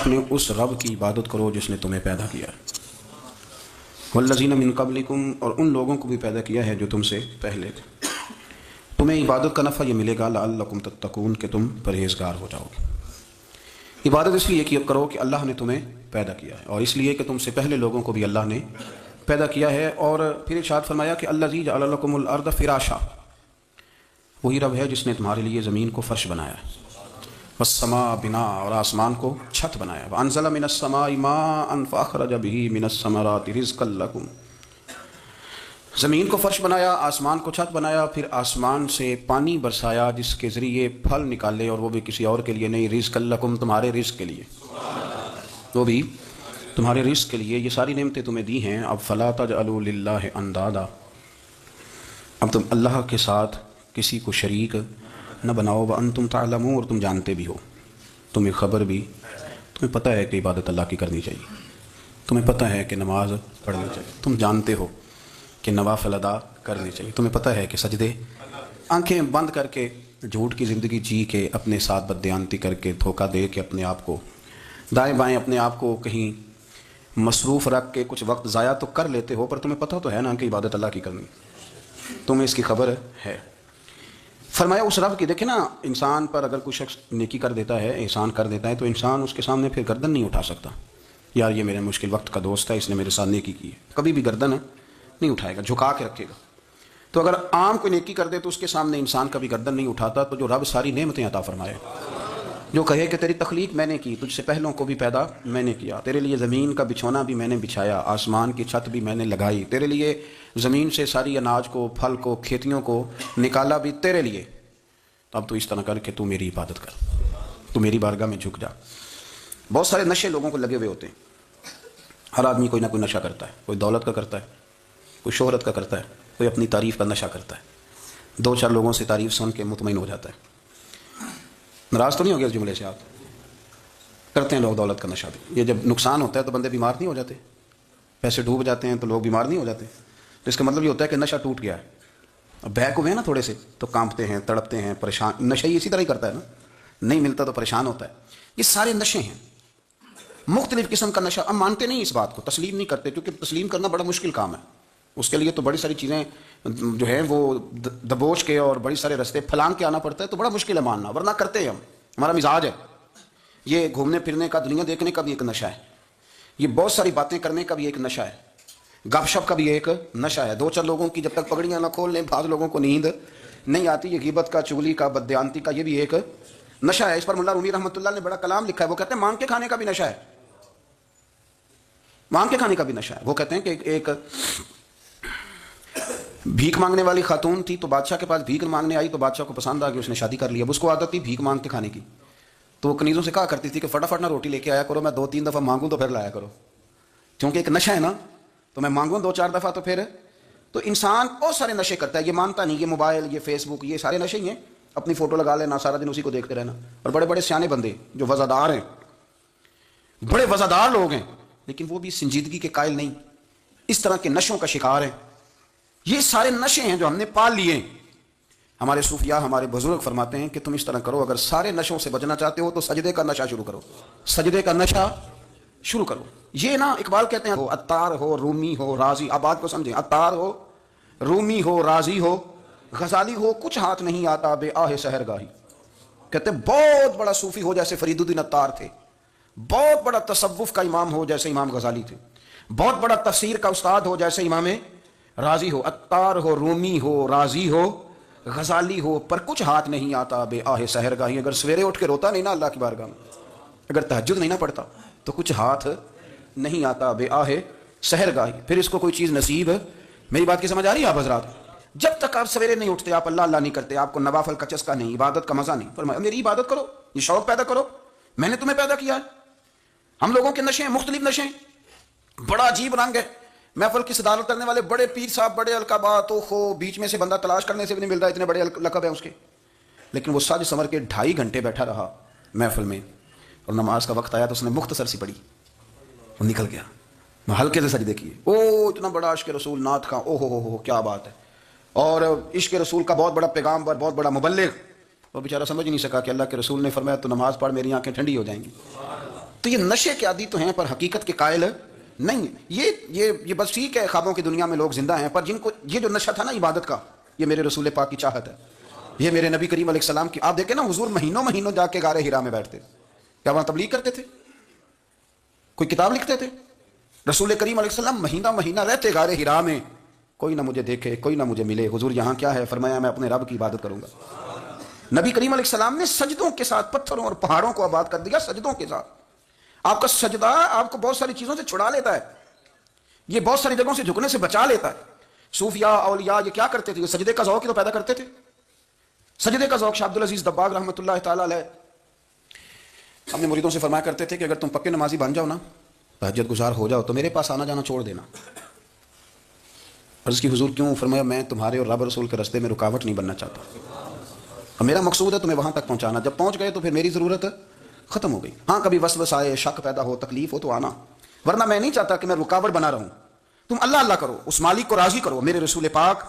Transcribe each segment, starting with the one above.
اپنے اس رب کی عبادت کرو جس نے تمہیں پیدا کیا ہے، والذین من قبلکم، اور ان لوگوں کو بھی پیدا کیا ہے جو تم سے پہلے تھے۔ تمہیں عبادت کا نفع یہ ملے گا لعلکم تتقون، کہ تم پرہیزگار ہو جاؤ۔ عبادت اس لیے کرو کہ اللہ نے تمہیں پیدا کیا ہے، اور اس لیے کہ تم سے پہلے لوگوں کو بھی اللہ نے پیدا کیا ہے۔ اور پھر ارشاد فرمایا کہ الذی جعل لکم الارض فراشا، وہی رب ہے جس نے تمہارے لیے زمین کو فرش بنایا ہے، والسماء بناء، اور آسمان کو چھت بنایا، وانزل من السماء ماء فاخرج به من الثمرات رزقا لکم، زمین کو فرش بنایا، آسمان کو چھت بنایا، پھر آسمان سے پانی برسایا جس کے ذریعے پھل نکالے، اور وہ بھی کسی اور کے لیے نہیں، رزقا لکم، تمہارے رزق کے لیے، وہ بھی تمہارے رزق کے لیے۔ یہ ساری نعمتیں تمہیں دی ہیں، اب فلا تجعلوا للہ اندادا، اب تم اللہ کے ساتھ کسی کو شریک نہ بناؤ، وانتم تعلمون، اور تم جانتے بھی ہو، تمہیں خبر بھی، تمہیں پتہ ہے کہ عبادت اللہ کی کرنی چاہیے، تمہیں پتہ ہے کہ نماز پڑھنی چاہیے، تم جانتے ہو کہ نوافل ادا کرنے چاہیے، تمہیں پتہ ہے کہ سجدے آنکھیں بند کر کے جھوٹ کی زندگی جی کے، اپنے ساتھ بددیانتی کر کے، دھوکہ دے کے، اپنے آپ کو دائیں بائیں اپنے آپ کو کہیں مصروف رکھ کے کچھ وقت ضائع تو کر لیتے ہو، پر تمہیں پتہ تو ہے نا کہ عبادت اللہ کی کرنی، تمہیں اس کی خبر ہے۔ فرمایا اس رب کی، دیکھیں نا، انسان پر اگر کوئی شخص نیکی کر دیتا ہے، احسان کر دیتا ہے، تو انسان اس کے سامنے پھر گردن نہیں اٹھا سکتا، یار یہ میرے مشکل وقت کا دوست ہے، اس نے میرے ساتھ نیکی کی ہے، کبھی بھی گردن نہیں اٹھائے گا، جھکا کے رکھے گا۔ تو اگر عام کوئی نیکی کر دے تو اس کے سامنے انسان کبھی گردن نہیں اٹھاتا، تو جو رب ساری نعمتیں عطا فرمائے، جو کہے کہ تیری تخلیق میں نے کی، تجھ سے پہلوں کو بھی پیدا میں نے کیا، تیرے لیے زمین کا بچھونا بھی میں نے بچھایا، آسمان کی چھت بھی میں نے لگائی، تیرے لیے زمین سے ساری اناج کو، پھل کو، کھیتیوں کو نکالا بھی تیرے لیے، تو اب تو اس طرح کر کہ تو میری عبادت کر، تو میری بارگاہ میں جھک جا۔ بہت سارے نشے لوگوں کو لگے ہوئے ہوتے ہیں، ہر آدمی کوئی نہ کوئی نشہ کرتا ہے، کوئی دولت کا کرتا ہے، کوئی شہرت کا کرتا ہے، کوئی اپنی تعریف کا نشہ کرتا ہے، دو چار لوگوں سے تعریف سن کے مطمئن ہو جاتا ہے۔ ناراض تو نہیں ہو گیا اس جملے سے؟ آپ کرتے ہیں لوگ دولت کا نشہ بھی، یہ جب نقصان ہوتا ہے تو بندے بیمار نہیں ہو جاتے، پیسے ڈوب جاتے ہیں تو لوگ بیمار نہیں ہو جاتے، تو اس کا مطلب یہ ہوتا ہے کہ نشہ ٹوٹ گیا ہے۔ اب بہک ہوئے ہیں نا تھوڑے سے تو کانپتے ہیں، تڑپتے ہیں، پریشان، نشہ ہی اسی طرح ہی کرتا ہے نا، نہیں ملتا تو پریشان ہوتا ہے۔ یہ سارے نشے ہیں، مختلف قسم کا نشہ۔ ہم مانتے نہیں اس بات کو، تسلیم نہیں کرتے، کیونکہ تسلیم کرنا بڑا مشکل کام ہے، اس کے لیے تو بڑی ساری چیزیں جو ہیں وہ دبوچ کے اور بڑی سارے رستے پھلانگ کے آنا پڑتا ہے، تو بڑا مشکل ہے ماننا، ورنہ کرتے ہیں ہم، ہمارا مزاج ہے۔ یہ گھومنے پھرنے کا، دنیا دیکھنے کا بھی ایک نشہ ہے، یہ بہت ساری باتیں کرنے کا بھی ایک نشہ ہے، گپ شپ کا بھی ایک نشہ ہے۔ دو چار لوگوں کی جب تک پگڑیاں نہ کھول لیں، بعض لوگوں کو نیند نہیں آتی، یہ غیبت کا، چغلی کا، بددیانتی کا، یہ بھی ایک نشہ ہے۔ اس پر ملا رومی رحمۃ اللہ نے بڑا کلام لکھا ہے، وہ کہتے ہیں مانگ کے کھانے کا بھی نشہ ہے، مانگ کے کھانے کا بھی نشہ ہے۔ وہ کہتے ہیں کہ ایک بھیک مانگنے والی خاتون تھی، تو بادشاہ کے پاس بھیک مانگنے آئی، تو بادشاہ کو پسند آ گئی، اس نے شادی کر لی۔ اب اس کو عادت تھی بھیک مانگ کے کھانے کی، تو وہ کنیزوں سے کہا کرتی تھی کہ فٹافٹ نہ روٹی لے کے آیا کرو، میں 2-3 دفعہ مانگوں تو پھر لایا کرو، کیونکہ ایک نشہ ہے نا، تو میں مانگوں 2-4 دفعہ تو پھر۔ تو انسان بہت سارے نشے کرتا ہے، یہ مانتا نہیں، یہ موبائل، یہ فیس بک، یہ سارے نشے ہی ہیں، اپنی فوٹو لگا لینا، سارا دن اسی کو دیکھتے رہنا۔ اور بڑے بڑے سیانے بندے جو وزادار ہیں، بڑے وزادار لوگ ہیں، لیکن وہ بھی سنجیدگی کے قائل نہیں، اس طرح کے نشوں کا شکار ہیں۔ یہ سارے نشے ہیں جو ہم نے پال لیے۔ ہمارے صوفیاء، ہمارے بزرگ فرماتے ہیں کہ تم اس طرح کرو، اگر سارے نشوں سے بچنا چاہتے ہو تو سجدے کا نشہ شروع کرو، سجدے کا نشہ شروع کرو۔ یہ نا اقبال کہتے ہیں عطار ہو، رومی ہو، رازی، اب بات کو سمجھیں، عطار ہو، رومی ہو، رازی ہو، غزالی ہو، کچھ ہاتھ نہیں آتا بے آہ سحرگاہی۔ کہتے ہیں بہت بڑا صوفی ہو جیسے فرید الدین عطار تھے، بہت بڑا تصوف کا امام ہو جیسے امام غزالی تھے، بہت بڑا تفسیر کا استاد ہو جیسے امام رازی ہو، عطار ہو، رومی ہو، رازی ہو، غزالی ہو، پر کچھ ہاتھ نہیں آتا بے آہ سحرگاہی۔ اگر سویرے اٹھ کے روتا نہیں نا اللہ کی بارگاہ میں، اگر تہجد نہیں نہ پڑھتا، تو کچھ ہاتھ نہیں آتا بے آہ سحرگاہی، پھر اس کو کوئی چیز نصیب۔ میری بات کی سمجھ آ رہی ہے آپ حضرات؟ جب تک آپ سویرے نہیں اٹھتے، آپ اللہ اللہ نہیں کرتے، آپ کو نوافل کا چسکا نہیں، عبادت کا مزہ نہیں، فرمایا میری عبادت کرو، یہ شوق پیدا کرو، میں نے تمہیں پیدا کیا ہے۔ ہم لوگوں کے نشے ہیں، مختلف نشے ہیں، بڑا عجیب رنگ ہے۔ محفل کی صدارت کرنے والے بڑے پیر صاحب، بڑے القابات، بیچ میں سے بندہ تلاش کرنے سے بھی نہیں مل رہا، اتنے بڑے لقب ہیں اس کے، لیکن وہ سج سنور کے 2.5 گھنٹے بیٹھا رہا محفل میں، اور نماز کا وقت آیا تو اس نے مختصر سی پڑھی، وہ نکل گیا، ہلکے سے سجدے کیے، او اتنا بڑا عشق رسول، نعت خواں، او ہو کیا بات ہے، اور عشق رسول کا بہت بڑا پیغامبر، بہت بڑا مبلغ، وہ بیچارہ سمجھ نہیں سکا کہ اللہ کے رسول نے فرمایا تو نماز پڑھ میری آنکھیں ٹھنڈی ہو جائیں گی، تو یہ نشے کے عادی تو ہیں پر حقیقت کے قائل نہیں. یہ بس ٹھیک ہے خوابوں کی دنیا میں لوگ زندہ ہیں، پر جن کو یہ جو نشہ تھا نا عبادت کا، یہ میرے رسول پاک کی چاہت ہے، یہ میرے نبی کریم علیہ السلام کی. آپ دیکھیں نا حضور مہینوں جا کے غار ہرا میں بیٹھتے، کیا وہاں تبلیغ کرتے تھے؟ کوئی کتاب لکھتے تھے؟ رسول کریم علیہ السلام مہینہ رہتے غار ہرا میں، کوئی نہ مجھے دیکھے، کوئی نہ مجھے ملے. حضور یہاں کیا ہے؟ فرمایا میں اپنے رب کی عبادت کروں گا. نبی کریم علیہ السلام نے سجدوں کے ساتھ پتھروں اور پہاڑوں کو آباد کر دیا، سجدوں کے ساتھ. آپ کا سجدہ آپ کو بہت ساری چیزوں سے چھڑا لیتا ہے، یہ بہت ساری جگہوں سے جھکنے سے بچا لیتا ہے. صوفیاء اولیاء یہ کیا کرتے تھے؟ یہ سجدے کا ذوق ہی تو پیدا کرتے تھے. سجدے کا ذوق شاہ عبدالعزیز دباغ رحمۃ اللہ تعالی علیہ اپنے مریدوں سے فرمایا کرتے تھے کہ اگر تم پکے نمازی بن جاؤ نا، تہجد گزار ہو جاؤ، تو میرے پاس آنا جانا چھوڑ دینا. عرض کی حضور کیوں؟ فرمایا میں تمہارے اور رب رسول کے راستے میں رکاوٹ نہیں بننا چاہتا، اور میرا مقصود ہے تمہیں وہاں تک پہنچانا. جب پہنچ گئے تو پھر میری ضرورت ختم ہو گئی. ہاں کبھی وسوس آئے، شک پیدا ہو، تکلیف ہو تو آنا، ورنہ میں نہیں چاہتا کہ میں رکاوٹ بنا رہوں. تم اللہ اللہ کرو، اس مالک کو راضی کرو. میرے رسول پاک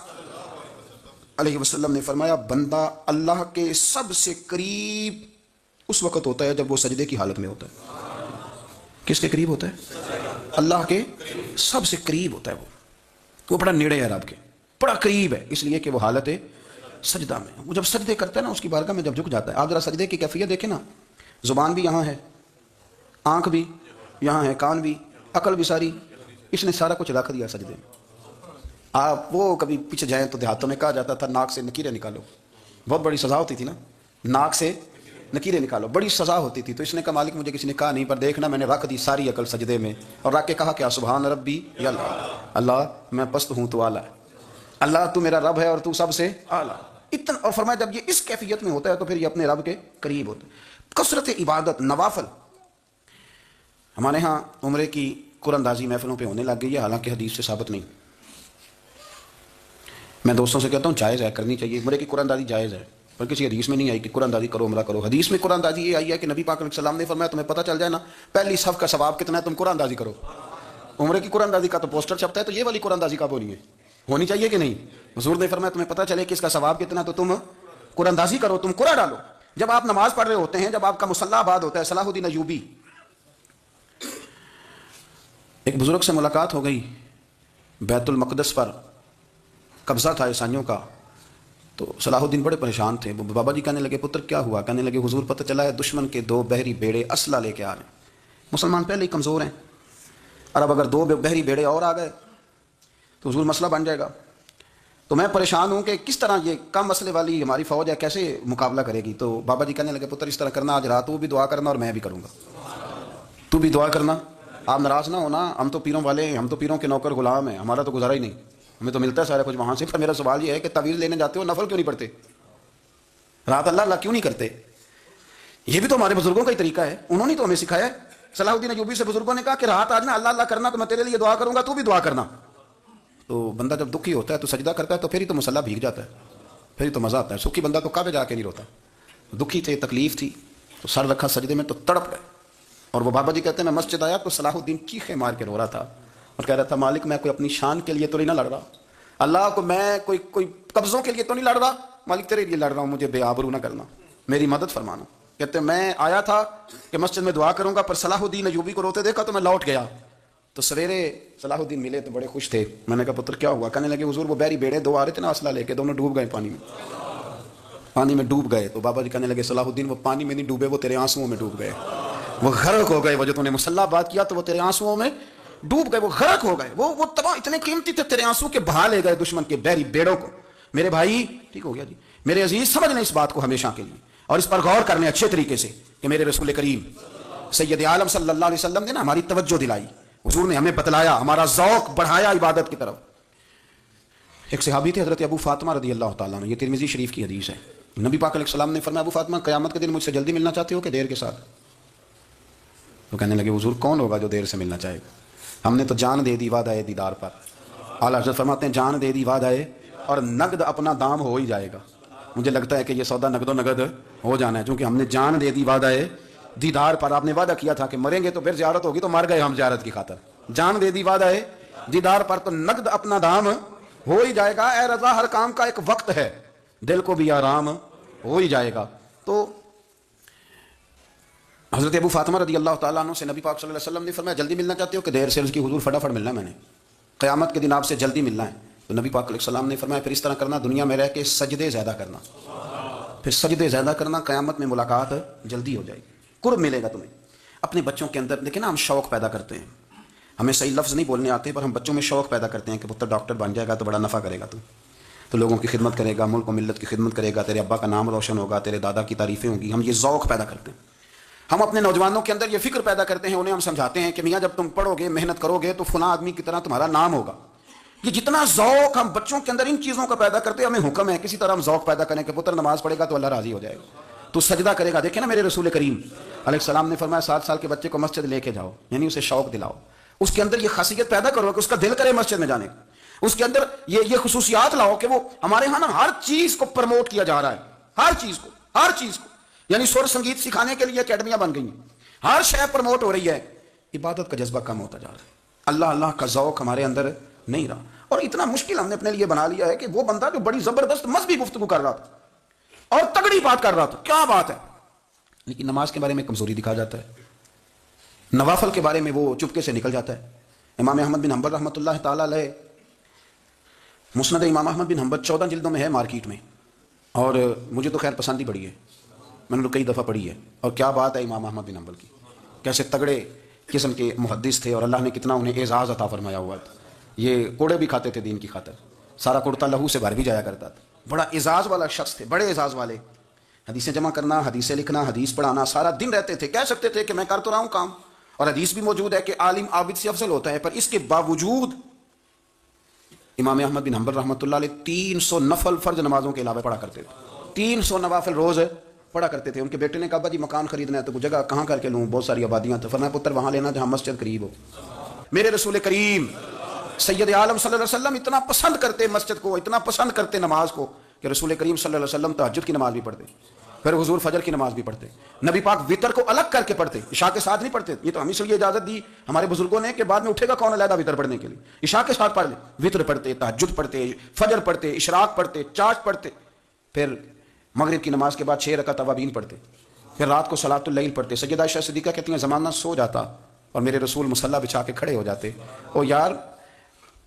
علیہ وسلم نے فرمایا بندہ اللہ کے سب سے قریب اس وقت ہوتا ہے جب وہ سجدے کی حالت میں ہوتا ہے. کس کے قریب ہوتا ہے؟ اللہ کے سب سے قریب ہوتا ہے. وہ بڑا نیڑے ہے رب کے، بڑا قریب ہے، اس لیے کہ وہ حالت سجدہ میں. وہ جب سجدے کرتا ہے نا، اس کی بارگاہ میں جب جھک جاتا ہے. آپ ذرا سجدے کی کیفیت دیکھیں نا، زبان بھی یہاں ہے، آنکھ بھی یہاں ہے، کان بھی، عقل بھی ساری، اس نے سارا کچھ رکھ دیا سجدے میں. آپ وہ کبھی پیچھے جائیں تو دیہاتوں میں کہا جاتا تھا ناک سے نکیریں نکالو، بہت بڑی سزا ہوتی تھی نا، ناک سے نکیریں نکالو، بڑی سزا ہوتی تھی. تو اس نے کہا مالک مجھے کسی نے کہا نہیں، پر دیکھنا میں نے رکھ دی ساری عقل سجدے میں، اور رکھ کے کہا کیا؟ سبحان ربی یا اللہ میں پست ہوں تو اعلیٰ ہے، اللہ تو میرا رب ہے اور تو سب سے اعلیٰ. اتنا. اور فرمایا جب یہ اس کیفیت میں ہوتا ہے تو پھر یہ اپنے رب کے قریب ہوتا ہے. کثرت عبادت، نوافل. ہمارے ہاں عمرے کی قرآن اندازی محفلوں پہ ہونے لگ گئی ہے، حالانکہ حدیث سے ثابت نہیں. میں دوستوں سے کہتا ہوں جائز ہے، کرنی چاہیے. عمرے کی قرآن اندازی جائز ہے، پر کسی حدیث میں نہیں آئی کہ قرآن اندازی کرو عمرہ کرو. حدیث میں قرآن اندازی یہ آئی ہے کہ نبی پاک علیہ السلام نے فرمایا تمہیں پتہ چل جائے نا پہلی صف کا ثواب کتنا ہے، تم قرآن اندازی کرو. عمرے کی قرآن اندازی کا تو پوسٹر چھپتا ہے، تو یہ والی قرآن اندازی کب ہونی ہے؟ ہونی چاہیے کہ نہیں؟ حضور نے فرمایا تمہیں پتہ چلے کہ اس کا ثواب کتنا، تو تم قرآن اندازی کرو، تم قرآن ڈالو. جب آپ نماز پڑھ رہے ہوتے ہیں، جب آپ کا مصلی آباد ہوتا ہے. صلاح الدین ایوبی، ایک بزرگ سے ملاقات ہو گئی، بیت المقدس پر قبضہ تھا عیسائیوں کا. تو صلاح الدین بڑے پریشان تھے. بابا جی کہنے لگے پتر کیا ہوا؟ کہنے لگے حضور پتہ چلا ہے دشمن کے 2 بحری بیڑے اسلحہ لے کے آ رہے ہیں. مسلمان پہلے ہی کمزور ہیں، اور اب اگر 2 بحری بیڑے اور آ گئے تو حضور مسئلہ بن جائے گا. تو میں پریشان ہوں کہ کس طرح یہ کم مسئلے والی ہماری فوج ہے کیسے مقابلہ کرے گی. تو بابا جی کہنے لگے پتر اس طرح کرنا، آج رات تو بھی دعا کرنا اور میں بھی کروں گا، تو بھی دعا کرنا. آپ ناراض نہ ہونا، ہم تو پیروں والے ہیں، ہم تو پیروں کے نوکر غلام ہیں، ہمارا تو گزارا ہی نہیں، ہمیں تو ملتا ہے سارا کچھ وہاں سے. پر میرا سوال یہ ہے کہ تعویذ لینے جاتے ہو نفل کیوں نہیں پڑھتے؟ رات اللہ اللہ کیوں نہیں کرتے؟ یہ بھی تو ہمارے بزرگوں کا ہی طریقہ ہے، انہوں نے تو ہمیں سکھایا ہے. صلاح الدین ایوبی سے بزرگوں نے کہا کہ رات آج نا اللہ اللہ کرنا، تو میں تیرے لیے دعا کروں گا، تو بھی دعا کرنا. تو بندہ جب دکھی ہوتا ہے تو سجدہ کرتا ہے، تو پھر ہی تو مصلی بھیگ جاتا ہے، پھر ہی تو مزہ آتا ہے. سکھی بندہ تو کعبے جا کے نہیں روتا. دکھی تھے، تکلیف تھی، تو سر رکھا سجدے میں تو تڑپ گئے. اور وہ بابا جی کہتے ہیں میں مسجد آیا تو صلاح الدین چیخے مار کے رو رہا تھا اور کہہ رہا تھا مالک میں کوئی اپنی شان کے لیے تو نہیں نہ لڑ رہا، اللہ کو میں کوئی قبضوں کے لیے تو نہیں لڑ رہا، مالک تیرے لیے لڑ رہا ہوں، مجھے بے آبرو نہ کرنا، میری مدد فرمانا. کہتے ہیں میں آیا تھا کہ مسجد میں دعا کروں گا، پر صلاح الدین ایوبی کو روتے دیکھا تو میں لوٹ گیا. تو سویرے صلاح الدین ملے تو بڑے خوش تھے. میں نے کہا پتر کیا ہوا؟ کہنے لگے حضور وہ بحری بیڑے 2 آ رہے تھے نا اسلحہ لے کے، دونوں ڈوب گئے پانی میں ڈوب گئے. تو بابا جی کہنے لگے صلاح الدین وہ پانی میں نہیں ڈوبے، وہ تیرے آنسوؤں میں ڈوب گئے، وہ غرق ہو گئے. وہ جو تو نے مصلی بات کیا تو وہ تیرے آنسوؤں میں ڈوب گئے، وہ غرق ہو گئے، وہ تباہ اتنے قیمتی تھے تیرے آنسو کے بہا لے گئے دشمن کے بحری بیڑوں کو. میرے بھائی ٹھیک ہو گیا جی، میرے عزیز سمجھ لیں اس بات کو ہمیشہ کے لیے، اور اس پر غور کرنے اچھے طریقے سے کہ میرے رسول کریم سید عالم صلی اللہ علیہ وسلم نے نا ہماری توجہ دلائی، حضور نے ہمیں بتلایا، ہمارا ذوق بڑھایا عبادت کی طرف. ایک صحابی تھے حضرت ابو فاطمہ رضی اللہ تعالیٰ عنہ، یہ ترمذی شریف کی حدیث ہے. نبی پاک علیہ السلام نے فرمایا ابو فاطمہ قیامت کے دن مجھ سے جلدی ملنا چاہتے ہو کہ دیر کے ساتھ؟ تو کہنے لگے حضور کون ہوگا جو دیر سے ملنا چاہے گا؟ ہم نے تو جان دے دی وعدہ دیدار پر. اعلیٰ حضرت فرماتے ہیں جان دے دی وعدہ اور نقد اپنا دام ہو ہی جائے گا. مجھے لگتا ہے کہ یہ سودا نقد و نقد ہو جانا ہے، چونکہ ہم نے جان دے دی وعدہ دیدار پر. آپ نے وعدہ کیا تھا کہ مریں گے تو پھر زیارت ہوگی، تو مر گئے ہم زیارت کی خاطر. جان دے دی وعدہ دیدار پر تو نقد اپنا دام ہو ہی جائے گا. اے رضا ہر کام کا ایک وقت ہے، دل کو بھی آرام ہو ہی جائے گا. تو حضرت ابو فاطمہ رضی اللہ تعالیٰ عنہ سے نبی پاک صلی اللہ علیہ وسلم نے فرمایا جلدی ملنا چاہتے ہو کہ دیر سے؟ اس کی حضور فٹافٹ ملنا ہے، میں نے قیامت کے دن آپ سے جلدی ملنا ہے۔ تو نبی پاک علیہ السلام نے فرمایا پھر اس طرح کرنا، دنیا میں رہ کے سجدے زیادہ کرنا، پھر سجدے زیادہ کرنا، قیامت میں ملاقات جلدی ہو جائے گی، قرب ملے گا تمہیں۔ اپنے بچوں کے اندر دیکھیں نا، ہم شوق پیدا کرتے ہیں، ہمیں صحیح لفظ نہیں بولنے آتے پر ہم بچوں میں شوق پیدا کرتے ہیں کہ پتر ڈاکٹر بن جائے گا تو بڑا نفع کرے گا، تو لوگوں کی خدمت کرے گا، ملک و ملت کی خدمت کرے گا، تیرے ابا کا نام روشن ہوگا، تیرے دادا کی تعریفیں ہوں گی۔ ہم یہ ذوق پیدا کرتے ہیں، ہم اپنے نوجوانوں کے اندر یہ فکر پیدا کرتے ہیں، انہیں ہم سمجھاتے ہیں کہ میاں جب تم پڑھو گے، محنت کرو گے تو فلاں آدمی کی طرح تمہارا نام ہوگا۔ یہ جتنا ذوق ہم بچوں کے اندر ان چیزوں کا پیدا کرتے ہیں، ہمیں حکم ہے کسی طرح ہم ذوق پیدا کریں کہ پتر نماز پڑھے گا تو اللہ راضی ہو جائے گا، تو سجدہ کرے گا۔ دیکھیں نا میرے رسول کریم علیہ السلام نے فرمایا 7 سال کے بچے کو مسجد لے کے جاؤ، یعنی اسے شوق دلاؤ، اس کے اندر یہ خاصیت پیدا کرو کہ اس کا دل کرے مسجد میں جانے کا، اس کے اندر یہ خصوصیات لاؤ کہ وہ ہمارے ہاں نا ہر چیز کو پروموٹ کیا جا رہا ہے، ہر چیز کو، یعنی سر سنگیت سکھانے کے لیے اکیڈمیاں بن گئی ہیں، ہر شے پروموٹ ہو رہی ہے، عبادت کا جذبہ کم ہوتا جا رہا ہے، اللہ کا ذوق ہمارے اندر نہیں رہا۔ اور اتنا مشکل ہم نے اپنے لیے بنا لیا ہے کہ وہ بندہ جو بڑی زبردست مذہبی گفتگو کر رہا تھا اور تگڑی بات کر رہا تھا، کیا بات ہے، لیکن نماز کے بارے میں کمزوری دکھا جاتا ہے، نوافل کے بارے میں وہ چپکے سے نکل جاتا ہے۔ امام احمد بن حنبل رحمۃ اللہ تعالی علیہ، مسند امام احمد بن حنبل 14 جلدوں میں ہے مارکیٹ میں، اور مجھے تو خیر پسند ہی پڑی ہے، میں نے تو کئی دفعہ پڑھی ہے، اور کیا بات ہے امام احمد بن حنبل کی، کیسے تگڑے قسم کے محدث تھے اور اللہ نے کتنا انہیں اعزاز عطا فرمایا ہوا تھا۔ یہ کوڑے بھی کھاتے تھے دین کی خاطر، سارا کرتا لہو سے بھر بھی جایا کرتا تھا، بڑا اعزاز والا شخص تھے، بڑے اعزاز والے، حدیثیں جمع کرنا، حدیثیں لکھنا، حدیث پڑھانا، سارا دن رہتے تھے، کہہ سکتے تھے کہ میں کر تو رہا ہوں کام، اور حدیث بھی موجود ہے کہ عالم عابد سے افضل ہوتا ہے، پر اس کے باوجود امام احمد بن حنبل رحمۃ اللہ علیہ 300 نفل فرض نمازوں کے علاوہ پڑھا کرتے تھے، 300 نوافل روز پڑھا کرتے تھے۔ ان کے بیٹے نے کہا جی مکان خریدنا ہے تو جگہ کہاں کر کے لوں، بہت ساری آبادیاں تو فرمایا پتر وہاں لینا جہاں مسجد قریب ہو۔ میرے رسول کریم سید عالم صلی اللہ علیہ وسلم اتنا پسند کرتے مسجد کو، اتنا پسند کرتے نماز کو کہ رسول کریم صلی اللہ علیہ وسلم تہجد کی نماز بھی پڑھتے، پھر حضور فجر کی نماز بھی پڑھتے، نبی پاک وتر کو الگ کر کے پڑھتے، عشاء کے ساتھ نہیں پڑھتے۔ یہ تو ہم اس لیے اجازت دی ہمارے بزرگوں نے کہ بعد میں اٹھے گا کون علیحدہ وتر پڑھنے کے لیے، عشاء کے ساتھ پڑھ لے، وتر پڑھتے، تہجد پڑھتے، فجر پڑھتے، اشراق پڑھتے، چاش پڑھتے، پھر مغرب کی نماز کے بعد 6 رکعت اوابین پڑھتے، پھر رات کو صلاۃ اللیل پڑھتے۔ سیدہ عائشہ صدیقہ کہتی ہیں زمانہ سو جاتا اور میرے رسول مصلی بچھا کے کھڑے ہو جاتے، او یار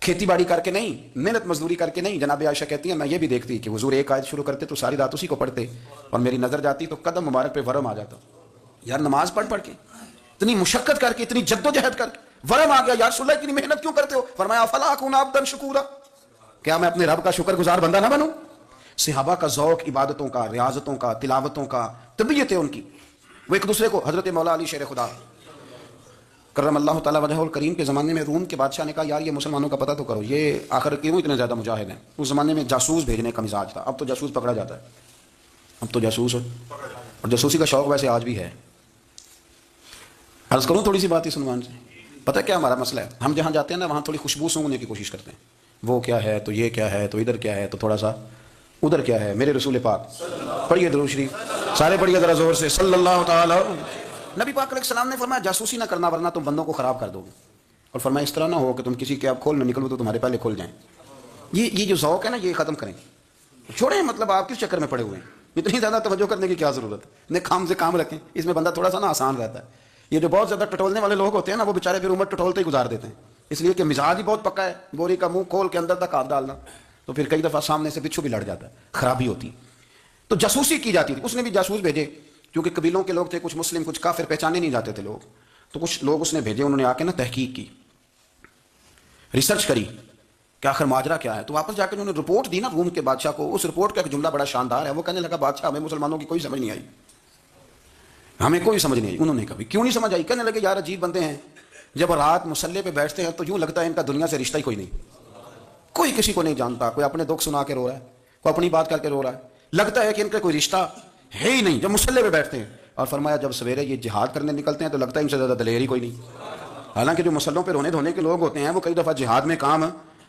کھیتی باڑی کر کے نہیں، محنت مزدوری کر کے نہیں۔ جناب عائشہ کہتی ہیں میں یہ بھی دیکھتی کہ حضور ایک آیت شروع کرتے تو ساری رات اسی کو پڑھتے، اور میری نظر جاتی تو قدم مبارک پہ ورم آ جاتا، یار نماز پڑھ کے اتنی مشقت کر کے، اتنی جد و جہد کر کے ورم آ گیا، یا رسول اللہ اتنی محنت کیوں کرتے ہو؟ فرمایا افلا اکون عبدا شکورا، کیا میں اپنے رب کا شکر گزار بندہ نہ بنوں؟ صحابہ کا ذوق عبادتوں کا، ریاضتوں کا، تلاوتوں کا، طبیعت ہے ان کی، وہ ایک دوسرے کو، حضرت مولا علی شیر خدا کرم اللہ تعالیٰ وجہہ الکریم کے زمانے میں روم کے بادشاہ نے کہا یار یہ مسلمانوں کا پتہ تو کرو، یہ آخر کیوں اتنے زیادہ مجاہد ہیں؟ اس زمانے میں جاسوس بھیجنے کا مزاج تھا، اب تو جاسوس پکڑا جاتا ہے، اب تو جاسوس، اور جاسوسی کا شوق ویسے آج بھی ہے۔ عرض کروں تھوڑی سی بات اس عنوان سے، پتہ کیا ہمارا مسئلہ ہے؟ ہم جہاں جاتے ہیں نا وہاں تھوڑی خوشبو سونگنے کی کوشش کرتے ہیں، وہ کیا ہے تو یہ کیا ہے تو ادھر کیا ہے تو تھوڑا سا ادھر کیا ہے۔ میرے رسول پاک پڑھیے درود شریف، سارے پڑھیے ذرا زور سے، صلی اللہ تعالی۔ نبی پاک علیہ السلام نے فرمایا جاسوسی نہ کرنا ورنہ تم بندوں کو خراب کر دو گے، اور فرمایا اس طرح نہ ہو کہ تم کسی کے آپ کھول نہ نکلو تو تمہارے پہلے کھول جائیں۔ یہ جو ذوق ہے نا یہ ختم کریں، چھوڑیں، مطلب آپ کس چکر میں پڑے ہوئے ہیں، اتنی زیادہ توجہ کرنے کی کیا ضرورت ہے، اپنے کام سے کام رکھیں، اس میں بندہ تھوڑا سا نا آسان رہتا ہے۔ یہ جو بہت زیادہ ٹٹولنے والے لوگ ہوتے ہیں نا وہ بیچارے پھر عمر ٹٹولتے ہی گزار دیتے ہیں، اس لیے کہ مزاج ہی بہت پکا ہے، بوری کا منہ کھول کے اندر تک ہاتھ ڈالنا، تو پھر کئی دفعہ سامنے سے بچھو بھی لڑ جاتا ہے، خرابی ہوتی۔ تو جاسوسی کی جاتی تھی، اس نے بھی جاسوس بھیجے، کیونکہ قبیلوں کے لوگ تھے، کچھ مسلم کچھ کافر، پہچانے نہیں جاتے تھے لوگ، تو کچھ لوگ اس نے بھیجے، انہوں نے آ کے نا تحقیق کی، ریسرچ کری کہ آخر ماجرا کیا ہے، تو واپس جا کے انہوں نے رپورٹ دی نا روم کے بادشاہ کو۔ اس رپورٹ کا ایک جملہ بڑا شاندار ہے، وہ کہنے لگا بادشاہ ہمیں مسلمانوں کی کوئی سمجھ نہیں آئی، ہمیں کوئی سمجھ نہیں آئی۔ انہوں نے کبھی کیوں نہیں سمجھ آئی؟ کہنے لگے یار عجیب بندے ہیں، جب رات مسلح پہ بیٹھتے ہیں تو یوں لگتا ہے ان کا دنیا سے رشتہ ہی کوئی نہیں، کوئی کسی کو نہیں جانتا، کوئی اپنے دکھ سنا کے رو رہا ہے، کوئی اپنی بات کر کے رو رہا ہے، لگتا ہے کہ ان کا کوئی رشتہ ہے ہی نہیں جب مسلح پہ بیٹھتے ہیں۔ اور فرمایا جب سویرے یہ جہاد کرنے نکلتے ہیں تو لگتا ہے ان سے زیادہ دلیر ہی کوئی نہیں۔ حالانکہ جو مسلوں پہ رونے دھونے کے لوگ ہوتے ہیں وہ کئی دفعہ جہاد میں کام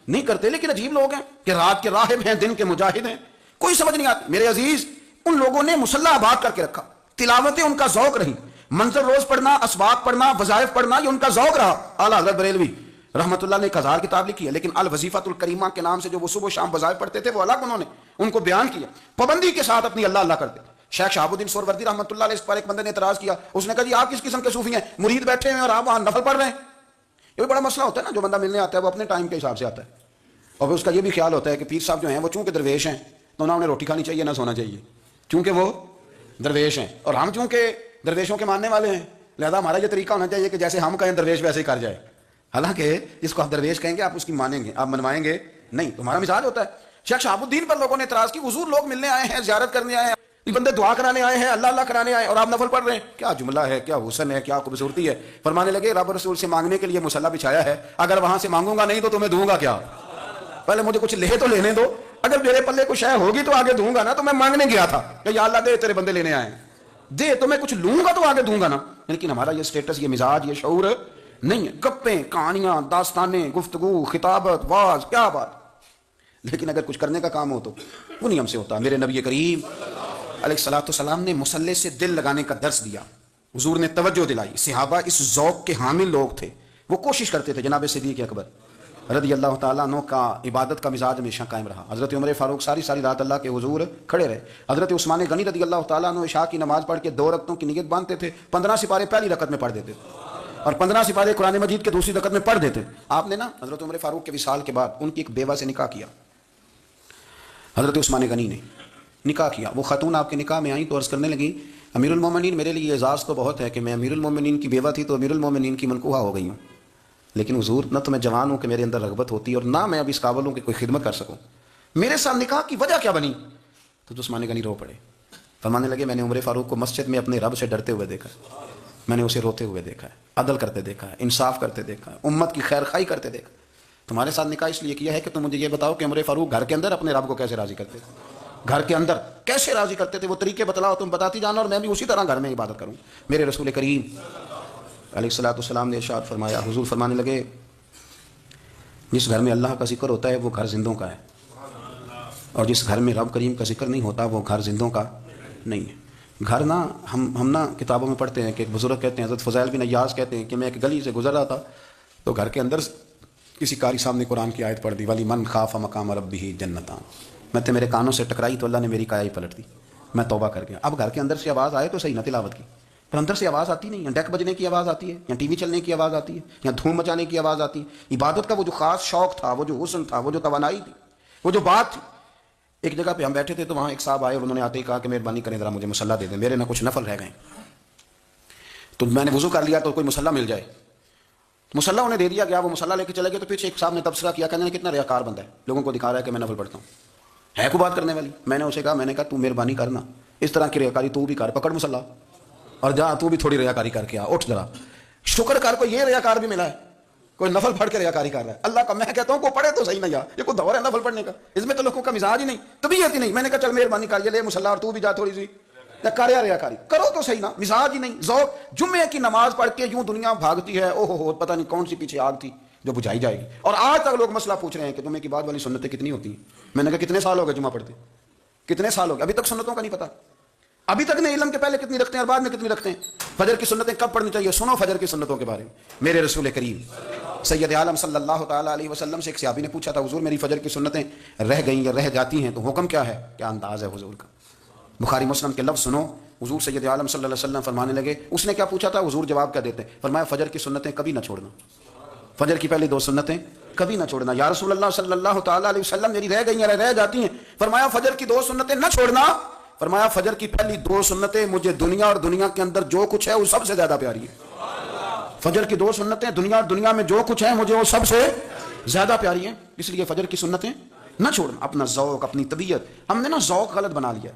نہیں کرتے، لیکن عجیب لوگ ہیں کہ رات کے راہب ہیں، دن کے مجاہد ہیں، کوئی سمجھ نہیں آتی۔ میرے عزیز، ان لوگوں نے مسلح آباد کر کے رکھا، تلاوتیں ان کا ذوق رہی، منظر روز پڑھنا، اسباق پڑھنا، وظائف پڑھنا، یہ ان کا ذوق رہا۔ اعلیٰ حضرت بریلوی رحمۃ اللہ نے ایک 1000 کتاب لکھی ہے، لیکن الوظیفۃ الکریمہ کے نام سے جو وہ صبح و شام وظائف پڑھتے تھے وہ الگ انہوں نے ان کو بیان کیا، پابندی کے ساتھ اپنی اللہ اللہ کرتے، شیخ شہاب الدین سہروردی رحمۃ اللہ علیہ پر ایک بندے نے اعتراض کیا، اس نے کہا جی آپ کس قسم کے صوفی ہیں، مرید بیٹھے ہیں اور آپ وہاں نفل پڑھ رہے ہیں؟ یہ بھی بڑا مسئلہ ہوتا ہے نا، جو بندہ ملنے آتا ہے وہ اپنے ٹائم کے حساب سے آتا ہے، اور پھر اس کا یہ بھی خیال ہوتا ہے کہ پیر صاحب جو ہیں وہ چونکہ درویش ہیں تو نہ انہیں روٹی کھانی چاہیے نہ سونا چاہیے، چونکہ وہ درویش ہیں، اور ہم چونکہ درویشوں کے ماننے والے ہیں لہذا ہمارا یہ طریقہ ہونا چاہیے کہ جیسے ہم کہیں درویش ویسے ہی کر جائے، حالانکہ جس کو آپ درویش کہیں گے آپ اس کی مانیں گے، آپ منوائیں گے نہیں، تمہارا مزاج ہوتا ہے۔ شیخ شہاب الدین پر لوگوں نے اعتراض کی، حضور لوگ ملنے آئے ہیں، زیارت کرنے آئے ہیں، یہ بندے دعا کرانے آئے ہیں، اللہ اللہ کرانے آئے اور آپ نفل پڑھ رہے ہیں، کیا جملہ ہے، کیا حسن ہے، کیا خوبصورتی ہے۔ فرمانے لگے رب رسول سے مانگنے کے لیے مصلی بچھایا ہے، اگر وہاں سے مانگوں گا نہیں تو تمہیں دوں گا کیا، پہلے مجھے کچھ لے تو لینے دو، اگر میرے پلے کچھ ہے ہوگی تو آگے دوں گا نا، تو میں مانگنے گیا تھا کہ یا اللہ دے تیرے بندے لینے آئے ہیں، دے تو میں کچھ لوں گا تو آگے دوں گا نا، لیکن ہمارا یہ سٹیٹس، یہ مزاج، یہ شعور نہیں ہے، گپیں، کہانیاں، داستانیں، گفتگو، خطابت، واز، کیا بات۔ لیکن اگر کچھ کرنے کا کام ہو تو انہی ہم سے ہوتا ہے۔ میرے نبی کریم علیہ الصلوۃ والسلام نے مصلی سے دل لگانے کا درس دیا، حضور نے توجہ دلائی، صحابہ اس ذوق کے حامل لوگ تھے، وہ کوشش کرتے تھے۔ جناب صدیق اکبر رضی اللہ تعالیٰ عنہ کا عبادت کا مزاج ہمیشہ قائم رہا۔ حضرت عمر فاروق ساری رات اللہ کے حضور کھڑے رہے۔ حضرت عثمان غنی رضی اللہ تعالیٰ عنہ عشاء کی نماز پڑھ کے 2 رکعتوں کی نیت باندھتے تھے، 15 سپارے پہلی رکعت میں پڑھ دیتے تھے اور 15 سپارے قرآن مجید کے دوسری رکعت میں پڑھ دیتے۔ آپ نے نا حضرت عمر فاروق کے وصال کے بعد ان کی ایک بیوہ سے نکاح کیا، حضرت عثمان غنی نے نکاح کیا۔ وہ خاتون آپ کے نکاح میں آئیں تو عرض کرنے لگی امیر المومنین میرے لیے اعزاز تو بہت ہے کہ میں امیر المومنین کی بیوہ تھی تو امیر المومنین کی منکوحہ ہو گئی ہوں، لیکن حضور نہ تو میں جوان ہوں کہ میرے اندر رغبت ہوتی اور نہ میں اب اس قابل ہوں کہ کوئی خدمت کر سکوں، میرے ساتھ نکاح کی وجہ کیا بنی؟ تو عثمان غنی رو پڑے، فرمانے لگے میں نے عمر فاروق کو مسجد میں اپنے رب سے ڈرتے ہوئے دیکھا، میں نے اسے روتے ہوئے دیکھا ہے، عدل کرتے دیکھا ہے، انصاف کرتے دیکھا ہے، امت کی خیر خواہی کرتے دیکھا۔ تمہارے ساتھ نکاح اس لیے کیا ہے کہ تم مجھے یہ بتاؤ کہ عمر فاروق گھر کے اندر اپنے رب کو کیسے راضی کرتے تھے، گھر کے اندر کیسے راضی کرتے تھے، وہ طریقے بتلاؤ، تم بتاتی جانا اور میں بھی اسی طرح گھر میں عبادت کروں۔ میرے رسول کریم علیہ الصلوۃ والسلام نے ارشاد فرمایا، حضور فرمانے لگے جس گھر میں اللہ کا ذکر ہوتا ہے وہ گھر زندوں کا ہے، اور جس گھر میں رب کریم کا ذکر نہیں ہوتا وہ گھر زندوں کا نہیں ہے۔ گھر نا ہم نا کتابوں میں پڑھتے ہیں کہ ایک بزرگ کہتے ہیں، حضرت فضیل بن عیاض کہتے ہیں کہ میں ایک گلی سے گزر رہا تھا تو گھر کے اندر کسی قاری صاحب نے قرآن کی آیت پڑھ دی، ولی من خاف مقام ربہ جنتان، میں تو میرے کانوں سے ٹکرائی تو اللہ نے میری کایا ہی پلٹ دی، میں توبہ کر گیا۔ اب گھر کے اندر سے آواز آئے تو صحیح نہ تلاوت کی، پر اندر سے آواز آتی نہیں، یا ڈیک بجنے کی آواز آتی ہے، یا ٹی وی چلنے کی آواز آتی ہے، یا دھوم مچانے کی آواز آتی ہے۔ عبادت کا وہ جو خاص شوق تھا، وہ جو حسن تھا، وہ جو توانائی تھی، وہ جو بات تھی۔ ایک جگہ پہ ہم بیٹھے تھے تو وہاں ایک صاحب آئے اور انہوں نے آتے ہی کہا کہ مہربانی کریں ذرا مجھے مصلی دے دیں، میرے نہ کچھ نفل رہ گئے، تو میں نے وضو کر لیا تو کوئی مصلی مل جائے، مصلی انہیں دے دیا گیا، وہ مصلی لے کے چلے گئے تو پیچھے ایک صاحب نے تبصرہ کیا، کہنے کتنا ریاکار بندہ ہے، لوگوں کو دکھا رہا ہے کہ میں نفل پڑھتا ہوں، ہے کوئی بات کرنے والی؟ میں نے اسے کہا تو مہربانی کرنا اس طرح کی ریاکاری تو بھی کر، پکڑ مصلی اور جا تو بھی تھوڑی ریاکاری کر کے آ، اٹھ ذرا شکر کر، کوئی یہ ریاکار بھی ملا ہے، کوئی نفل پڑھ کے ریاکاری کر رہا ہے اللہ کا۔ میں کہتا ہوں کو پڑھے تو صحیح نہ، یار یہ کوئی دور ہے نفل پڑھنے کا، اس میں تو لوگوں کا مزاج ہی نہیں، طبیعت ہی نہیں۔ میں نے کہا چل مہربانی کر، یہ لے مصلی اور تو بھی جا تھوڑی سی کاریا ریاکاری کرو تو صحیح نا، مزاج ہی نہیں، ذوق۔ جمعے کی نماز پڑھ کے یوں دنیا بھاگتی ہے، اوہ ہو پتہ نہیں کون سی پیچھے آگ تھی جو بجھائی جائے گی، اور آج تک لوگ مسئلہ پوچھ رہے ہیں کہ جمعے کی بعد والی سنتیں کتنی ہوتی ہیں۔ میں نے کہا کتنے سال ہو گئے جمعہ پڑھتے، کتنے سال ہو گئے، ابھی تک سنتوں کا نہیں پتا، ابھی تک نہیں علم کے پہلے کتنی رکھتے ہیں اور بعد میں کتنی رکھتے ہیں۔ فجر کی سنتیں کب پڑھنی چاہیے، سنو فجر کی سنتوں کے بارے میں۔ میرے رسول کریم سید عالم صلی اللہ تعالیٰ علیہ وسلم سے ایک صحابی نے پوچھا تھا، حضور میری فجر کی سنتیں رہ گئیں یا رہ جاتی ہیں تو حکم کیا ہے، کیا انداز ہے حضور کا؟ بخاری مسلم کے لفظ سنو، حضور سید عالم صلی اللہ علیہ وسلم فرمانے لگے، اس نے کیا پوچھا تھا، حضور جواب کیا دیتے، فرمایا فجر کی سنتیں کبھی نہ چھوڑنا، فجر کی پہلی 2 سنتیں کبھی نہ چھوڑنا۔ یا رسول اللہ صلی اللہ تعالیٰ علیہ وسلم میری رہ گئی یا رہ جاتی ہیں، فرمایا فجر کی 2 سنتیں نہ چھوڑنا، فرمایا فجر کی پہلی 2 سنتیں مجھے دنیا اور دنیا کے اندر جو کچھ ہے وہ سب سے زیادہ پیاری ہے۔ فجر کی 2 سنتیں دنیا اور دنیا میں جو کچھ ہے مجھے وہ سب سے زیادہ پیاری ہیں، اس لیے فجر کی سنتیں نہ چھوڑنا۔ اپنا ذوق، اپنی طبیعت، ہم نے نا ذوق غلط بنا لیا۔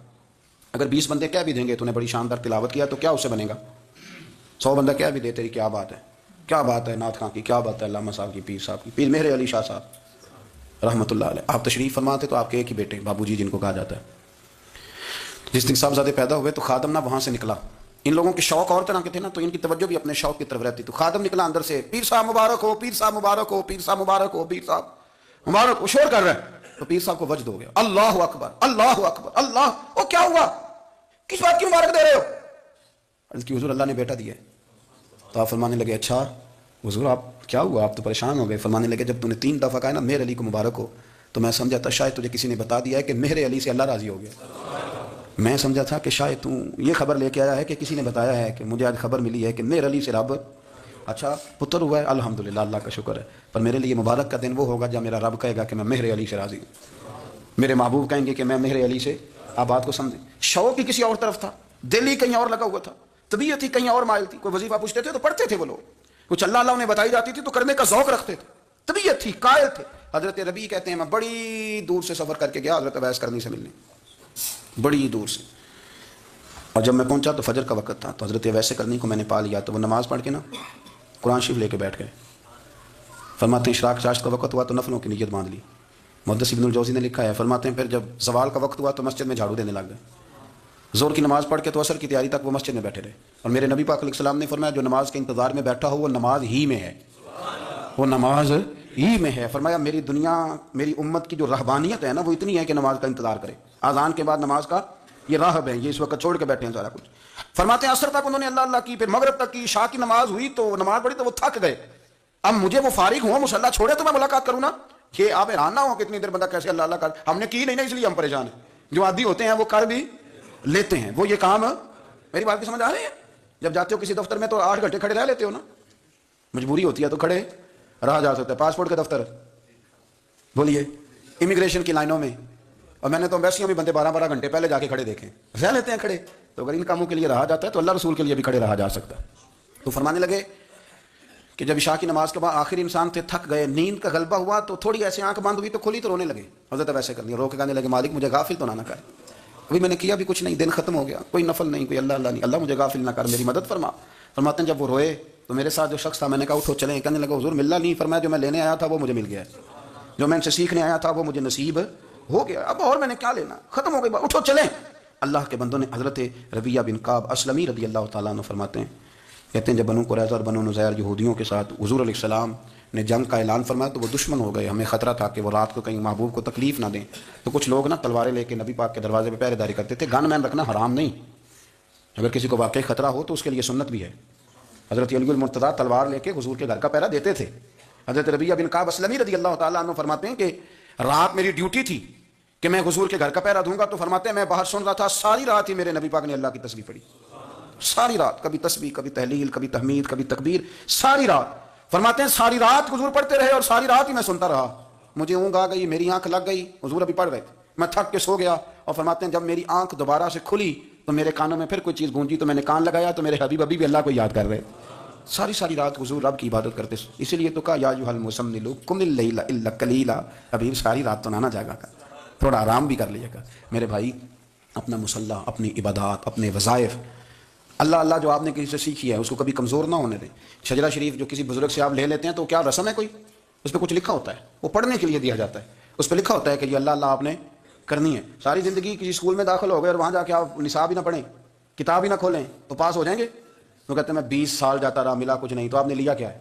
اگر 20 بندے کہہ بھی دیں گے تو نے بڑی شاندار تلاوت کیا تو کیا اسے بنے گا؟ 100 بندہ کہہ بھی دے تیری کیا بات ہے، کیا بات ہے نعت خاں کی، کیا بات ہے علامہ صاحب کی، پیر صاحب کی، پیر مہر علی شاہ صاحب رحمۃ اللہ علیہ۔ آپ تشریف فرماتے تو آپ کے ایک ہی بیٹے بابو جی جن کو کہا جاتا ہے، جس دن صاحبزادے پیدا ہوئے تو خادم نہ وہاں سے نکلا، ان لوگوں کے شوق اور طرح کے تھے نا تو ان کی توجہ بھی اپنے شوق کی طرف رہتی، تو خادم نکلا اندر سے، پیر صاحب مبارک ہو، پیر صاحب مبارک ہو، پیر صاحب مبارک ہو، پیر صاحب مبارک ہو، شور کر رہے ہیں، تو پیر صاحب کو وجد ہو گیا، اللہ اکبر اللہ اکبر اللہ، وہ کیا ہوا، کس بات کی مبارک دے رہے ہو؟ عرض کی حضور اللہ نے بیٹا دیا ہے۔ تو آپ فرمانے لگے اچھا حضور آپ کیا ہوا، آپ تو پریشان ہو گئے۔ فرمانے لگے جب تو نے 3 دفعہ کہا نا مہر علی کو مبارک ہو تو میں سمجھا تھا شاید تجھے کسی نے بتا دیا ہے کہ مہر علی سے اللہ راضی ہو گیا۔ میں سمجھا تھا کہ شاید تو یہ خبر لے کے آیا ہے کہ کسی نے بتایا ہے کہ مجھے آج خبر ملی ہے کہ مہر علی سے رب اچھا پتر ہوا ہے، الحمدللہ اللہ کا شکر ہے، پر میرے لیے مبارک کا دن وہ ہوگا جب میرا رب کہے گا کہ میں مہر علی سے راضی ہوں، میرے محبوب کہیں گے کہ میں مہر علی سے۔ آپ بات کو سمجھیں، شوق ہی کسی اور طرف تھا، دل ہی کہیں اور لگا ہوا تھا، طبیعت ہی کہیں اور مائل تھی۔ کوئی وظیفہ پوچھتے تھے تو پڑھتے تھے وہ لوگ، کچھ اللہ اللہ انہیں بتائی جاتی تھی تو کرنے کا ذوق رکھتے تھے، طبیعت تھی، قائل تھے۔ حضرت ربیع کہتے ہیں میں بڑی دور سے سفر کر کے گیا حضرت اویس کرنی سے ملنے، بڑی دور سے، اور جب میں پہنچا تو فجر کا وقت تھا، تو حضرت اویس کرنی کو میں نے پا لیا، تو وہ نماز پڑھ کے نا قرآن شریف لے کے بیٹھ گئے۔ فرماتے ہیں اشراق چاشت کا وقت ہوا تو نفلوں کی نیت باندھ لی۔ محدث ابن الجوزی نے لکھا ہے، فرماتے ہیں پھر جب زوال کا وقت ہوا تو مسجد میں جھاڑو دینے لگ گئے، زور کی نماز پڑھ کے تو عصر کی تیاری تک وہ مسجد میں بیٹھے رہے، اور میرے نبی پاک علیہ السلام نے فرمایا جو نماز کے انتظار میں بیٹھا ہو وہ نماز ہی میں ہے، وہ نماز ہی میں ہے۔ فرمایا میری دنیا، میری امت کی جو رہبانیت ہے نا وہ اتنی ہے کہ نماز کا انتظار کرے، اذان کے بعد نماز کا یہ راہب ہے، یہ اس وقت چھوڑ کے بیٹھے ہیں سارا کچھ۔ فرماتے ہیں عصر تک انہوں نے اللہ اللہ کی، پھر مغرب تک کی، عشاء کی نماز ہوئی تو نماز پڑھی تو وہ تھک گئے، اب مجھے وہ فارغ ہوں مصلی چھوڑے تو میں ملاقات کروں نا، کہ آپ حیران نہ ہو کہ اتنی دیر بندہ کیسے اللہ اللہ کر، ہم نے کی نہیں نا اس لیے ہم پریشان ہیں، جو عادی ہوتے ہیں وہ کر بھی لیتے ہیں، وہ یہ کام، میری بات کی سمجھ آ رہی ہے؟ جب جاتے ہو کسی دفتر میں تو 8 گھنٹے کھڑے رہ لیتے ہو نا، مجبوری ہوتی ہے تو کھڑے رہا جا سکتا ہے۔ پاسپورٹ کے دفتر بولیے، امیگریشن کی لائنوں میں، اور میں نے تو ایمبیسیوں میں بندے 12 گھنٹے پہلے جا کے کھڑے دیکھے، رہ لیتے ہیں کھڑے، تو اگر ان کاموں کے لیے رہا جاتا ہے تو اللہ رسول کے لیے بھی کھڑے رہا جا سکتا ہے۔ تو فرمانے لگے کہ جب عشاء کی نماز کے بعد آخری انسان تھے، تھک گئے، نیند کا غلبہ ہوا تو تھوڑی ایسے آنکھ بند ہوئی تو کھلی تو رونے لگے، حضرت ویسے کر لیا، رو کے کہنے لگے مالک مجھے غافل تو نہ کر، ابھی میں نے کیا بھی کچھ نہیں، دن ختم ہو گیا، کوئی نفل نہیں، کوئی اللہ اللہ نہیں، اللہ مجھے غافل نہ کر، میری مدد فرما۔ فرماتے ہیں جب وہ روئے تو میرے ساتھ جو شخص تھا میں نے کہا اٹھو چلیں، کہنے لگا حضور ملنا نہیں، فرمایا جو میں لینے آیا تھا وہ مجھے مل گیا ہے، جو میں ان سے سیکھنے آیا تھا وہ مجھے نصیب ہو گیا، اب اور میں نے کیا لینا، ختم ہو گئی بات، اٹھو چلیں۔ اللہ کے بندوں نے حضرت ربیعہ بن کعب اسلمی رضی اللہ تعالیٰ عنہ فرماتے ہیں، کہتے ہیں جب بنو قریظہ اور بنو نذیر یہودیوں کے ساتھ حضور علیہ السلام نے جنگ کا اعلان فرمایا تو وہ دشمن ہو گئے، ہمیں خطرہ تھا کہ وہ رات کو کہیں محبوب کو تکلیف نہ دیں، تو کچھ لوگ نا تلواریں لے کے نبی پاک کے دروازے پہ پہرے داری کرتے تھے۔ گن مین رکھنا حرام نہیں، اگر کسی کو واقعی خطرہ ہو تو اس کے لیے سنت بھی ہے۔ حضرت علی المرتضیٰ تلوار لے کے حضور کے گھر کا پہرا دیتے تھے۔ حضرت ربیعہ بن کعب اسلمی رضی اللہ تعالیٰ عنہ فرماتے ہیں کہ رات میری ڈیوٹی تھی کہ میں حضور کے گھر کا پہرا دوں گا، تو فرماتے ہیں میں باہر سن رہا تھا، ساری رات ہی میرے نبی پاک نے اللہ کی تسبیح پڑھی، ساری رات، کبھی تسبیح، کبھی تحلیل، کبھی تحمید، کبھی تکبیر، ساری رات۔ فرماتے ہیں ساری رات حضور پڑھتے رہے اور ساری رات ہی میں سنتا رہا، مجھے اونگ آ گئی، میری آنکھ لگ گئی، حضور ابھی پڑھ رہے تھے، میں تھک کے سو گیا، اور فرماتے ہیں جب میری آنکھ دوبارہ سے کھلی تو میرے کانوں میں پھر کوئی چیز گونجی تو میں نے کان لگایا تو میرے حبیب ابھی بھی اللہ کو یاد کر رہے، ساری رات حضور رب کی عبادت کرتے، اسی لیے تو کہا یا ایھا المزمل قم اللیل الا قلیلا، ابھی ساری رات تو نہ جاگا کر، تھوڑا آرام بھی کر لیے گا۔ میرے بھائی اپنا مصلی، اپنی عبادات، اپنے وظائف، اللہ اللہ جو آپ نے کسی سے سیکھی ہے اس کو کبھی کمزور نہ ہونے دیں۔ شجرہ شریف جو کسی بزرگ سے آپ لے لیتے ہیں تو کیا رسم ہے کوئی؟ اس پہ کچھ لکھا ہوتا ہے، وہ پڑھنے کے لیے دیا جاتا ہے، اس پہ لکھا ہوتا ہے کہ یہ اللہ اللہ آپ نے کرنی ہے۔ ساری زندگی کسی اسکول میں داخل ہو گئے اور وہاں جا کے آپ نصاب ہی نہ پڑھیں، کتاب ہی نہ کھولیں تو پاس ہو جائیں گے؟ وہ کہتے ہیں میں 20 سال جاتا رہا ملا کچھ نہیں، تو آپ نے لیا کیا ہے؟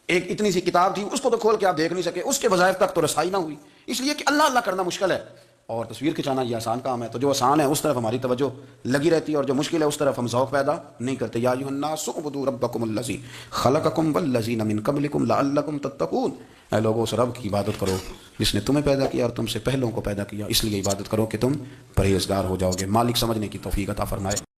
ایک اتنی سی کتاب تھی اس کو تو کھول کے آپ دیکھ نہیں سکے، اس کے وظائف تک تو رسائی نہ ہوئی، اس لیے کہ اللہ اللہ کرنا مشکل ہے اور تصویر کھنچانا یہ آسان کام ہے، تو جو آسان ہے اس طرف ہماری توجہ لگی رہتی ہے اور جو مشکل ہے اس طرف ہم ذوق پیدا نہیں کرتے۔ یا ایھا الناس اعبدوا ربکم الذی خلقکم والذین من قبلکم لعلکم تتقون، اے لوگوں اس رب کی عبادت کرو جس نے تمہیں پیدا کیا اور تم سے پہلوں کو پیدا کیا، اس لیے عبادت کرو کہ تم پرہیزگار ہو جاؤ گے۔ مالک سمجھنے کی توفیق عطا فرمائے۔